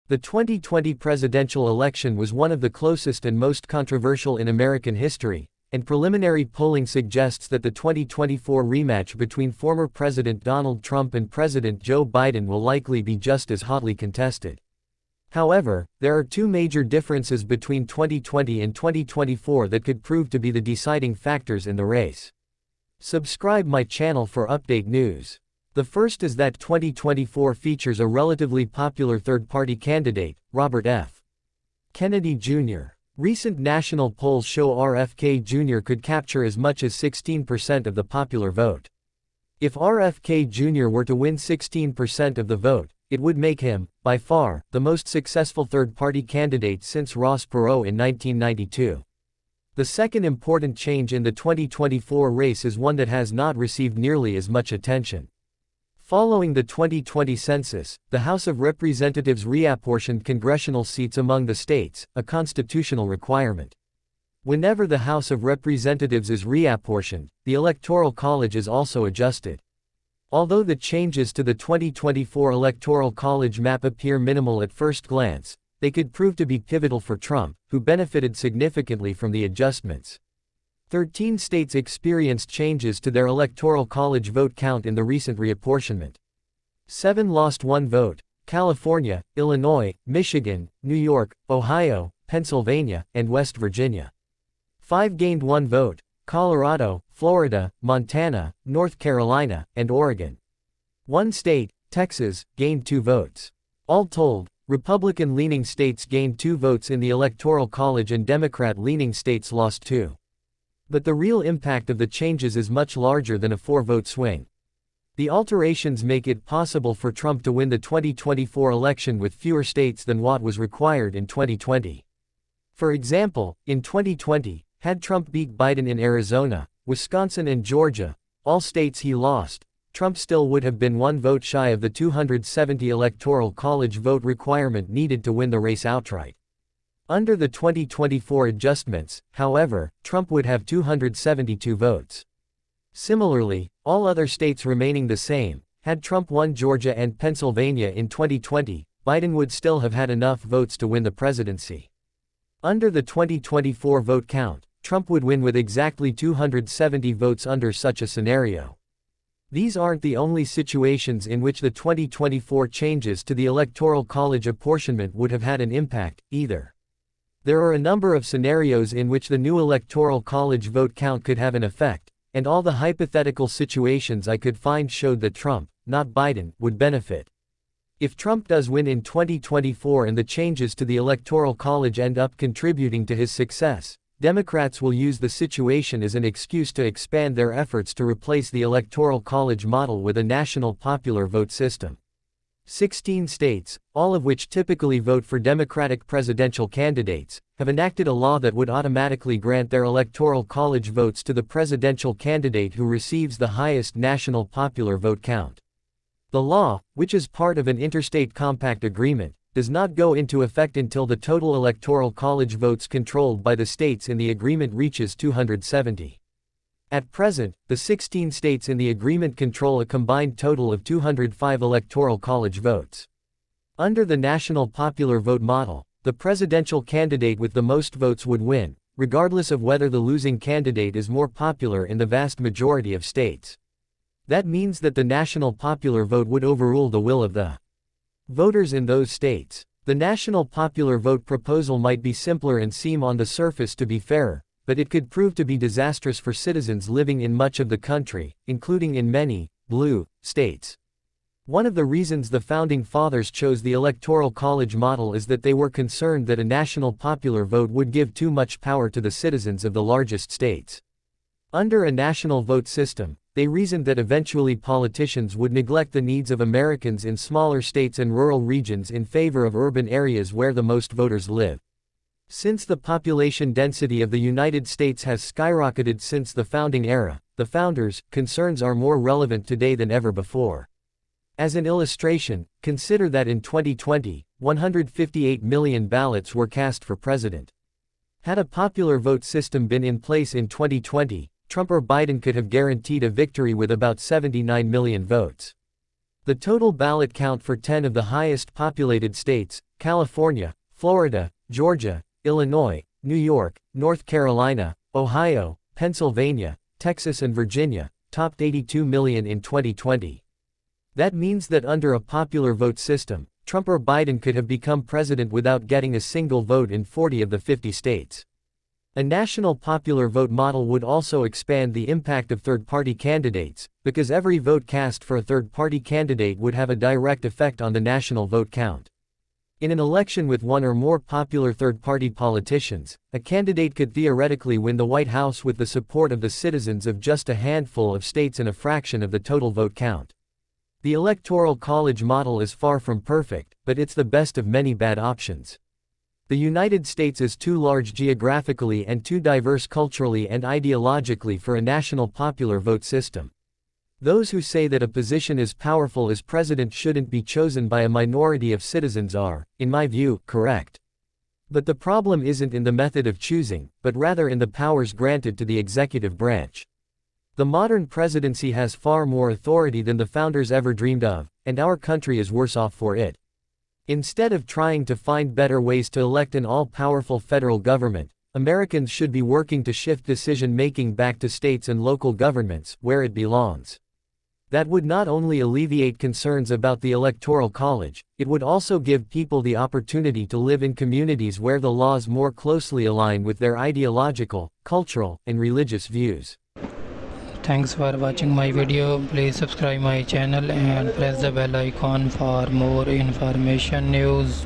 The 2020 presidential election was one of the closest and most controversial in American history, and preliminary polling suggests that the 2024 rematch between former President Donald Trump and President Joe Biden will likely be just as hotly contested. However, there are two major differences between 2020 and 2024 that could prove to be the deciding factors in the race. Subscribe my channel for update news. The first is that 2024 features a relatively popular third-party candidate, Robert F. Kennedy Jr. Recent national polls show RFK Jr. could capture as much as 16% of the popular vote. If RFK Jr. were to win 16% of the vote, it would make him, by far, the most successful third-party candidate since Ross Perot in 1992. The second important change in the 2024 race is one that has not received nearly as much attention. Following the 2020 census, the House of Representatives reapportioned congressional seats among the states, a constitutional requirement. Whenever the House of Representatives is reapportioned, the Electoral College is also adjusted. Although the changes to the 2024 Electoral College map appear minimal at first glance, they could prove to be pivotal for Trump, who benefited significantly from the adjustments. 13 states experienced changes to their Electoral College vote count in the recent reapportionment. 7 lost 1 vote: California, Illinois, Michigan, New York, Ohio, Pennsylvania, and West Virginia. 5 gained 1 vote: Colorado, Florida, Montana, North Carolina, and Oregon. 1 state, Texas, gained 2 votes. All told, Republican-leaning states gained 2 votes in the Electoral College and Democrat-leaning states lost 2. But the real impact of the changes is much larger than a 4-vote swing. The alterations make it possible for Trump to win the 2024 election with fewer states than what was required in 2020. For example, in 2020, had Trump beat Biden in Arizona, Wisconsin and Georgia, all states he lost, Trump still would have been 1 vote shy of the 270 Electoral College vote requirement needed to win the race outright. Under the 2024 adjustments, however, Trump would have 272 votes. Similarly, all other states remaining the same, had Trump won Georgia and Pennsylvania in 2020, Biden would still have had enough votes to win the presidency. Under the 2024 vote count, Trump would win with exactly 270 votes under such a scenario. These aren't the only situations in which the 2024 changes to the Electoral College apportionment would have had an impact, either. There are a number of scenarios in which the new Electoral College vote count could have an effect, and all the hypothetical situations I could find showed that Trump, not Biden, would benefit. If Trump does win in 2024 and the changes to the Electoral College end up contributing to his success, Democrats will use the situation as an excuse to expand their efforts to replace the Electoral College model with a national popular vote system. 16 states, all of which typically vote for Democratic presidential candidates, have enacted a law that would automatically grant their Electoral College votes to the presidential candidate who receives the highest national popular vote count. The law, which is part of an interstate compact agreement, does not go into effect until the total Electoral College votes controlled by the states in the agreement reaches 270. At present, the 16 states in the agreement control a combined total of 205 Electoral College votes. Under the national popular vote model, the presidential candidate with the most votes would win, regardless of whether the losing candidate is more popular in the vast majority of states. That means that the national popular vote would overrule the will of the voters in those states. The national popular vote proposal might be simpler and seem on the surface to be fairer, but it could prove to be disastrous for citizens living in much of the country, including in many blue states. One of the reasons the Founding Fathers chose the Electoral College model is that they were concerned that a national popular vote would give too much power to the citizens of the largest states. Under a national vote system, they reasoned that eventually politicians would neglect the needs of Americans in smaller states and rural regions in favor of urban areas where the most voters live. Since the population density of the United States has skyrocketed since the founding era, the founders' concerns are more relevant today than ever before. As an illustration, consider that in 2020, 158 million ballots were cast for president. Had a popular vote system been in place in 2020, Trump or Biden could have guaranteed a victory with about 79 million votes. The total ballot count for 10 of the highest populated states, California, Florida, Georgia, Illinois, New York, North Carolina, Ohio, Pennsylvania, Texas and Virginia, topped 82 million in 2020. That means that under a popular vote system, Trump or Biden could have become president without getting a single vote in 40 of the 50 states. A national popular vote model would also expand the impact of third-party candidates, because every vote cast for a third-party candidate would have a direct effect on the national vote count. In an election with one or more popular third-party politicians, a candidate could theoretically win the White House with the support of the citizens of just a handful of states and a fraction of the total vote count. The Electoral College model is far from perfect, but it's the best of many bad options. The United States is too large geographically and too diverse culturally and ideologically for a national popular vote system. Those who say that a position as powerful as president shouldn't be chosen by a minority of citizens are, in my view, correct. But the problem isn't in the method of choosing, but rather in the powers granted to the executive branch. The modern presidency has far more authority than the founders ever dreamed of, and our country is worse off for it. Instead of trying to find better ways to elect an all-powerful federal government, Americans should be working to shift decision-making back to states and local governments, where it belongs. That would not only alleviate concerns about the Electoral College, it would also give people the opportunity to live in communities where the laws more closely align with their ideological, cultural, and religious views. Thanks for watching my video. Please subscribe my channel and press the bell icon for more information news.